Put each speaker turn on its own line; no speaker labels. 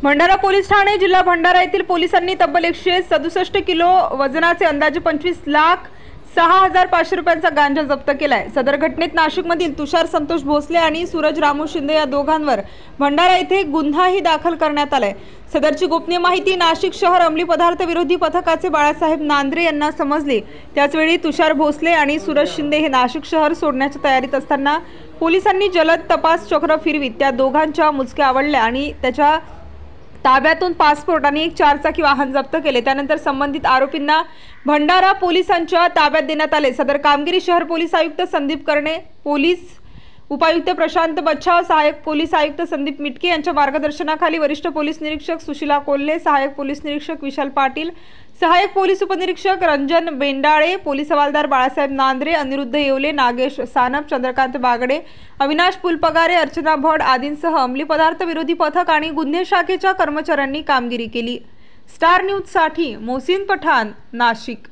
Bhandara police Thane जिल्हा भंडारा येथील पोलिसांनी तब्बल 167 किलो वजनाचे अंदाजे 25,06,500 रुपयांचा गांजा जप्त केलाय। सदर घटनेत नाशिकमधील तुषार संतोष भोसले आणि सूरज रामू शिंदे या दोघांवर भंडारा येथे गुन्हाही दाखल करण्यात आलाय। सदरची गोपनीय माहिती नाशिक शहर अंमली पदार्थ विरोधी पथकाचे बाळासाहेब नांद्रे यांना समजली। त्याचवेळी तुषार भोसले आणि सूरज शिंदे हे नाशिक शहर सोडण्याच्या तयारीत असताना पोलिसांनी जलद तपास चक्र फिरवीत त्या दोघांच्या मुसक्या आवळल्या आणि त्याच्या ताब्यातून पासपोर्ट आणि एक चारचाकी वाहन जप्त केले। त्यानंतर संबंधित आरोपींना भंडारा पोलिसांच्या ताब्यात देण्यात आले। सदर कामगिरी शहर पोलीस आयुक्त संदीप कर्णे, पोलीस उपायुक्त प्रशांत बच्छाव, सहाय्यक पोलीस आयुक्त संदीप मिटके यांच्या मार्गदर्शनाखाली वरिष्ठ पोलीस निरीक्षक सुशीला कोल्हे, सहाय्यक पोलीस निरीक्षक विशाल पाटील, सहाय्यक पोलीस उपनिरीक्षक रंजन बेंडाळे, पोलीस हवालदार बाळासाहेब नांद्रे, अनिरुद्ध येवले, नागेश सानप, चंद्रकांत बागडे, अविनाश पुलपगारे, अर्चना भट आदींसह अंमली पदार्थ विरोधी पथक आणि गुन्हे शाखेच्या कर्मचाऱ्यांनी कामगिरी केली। स्टार न्यूज साठी मोहसिन पठाण, नाशिक।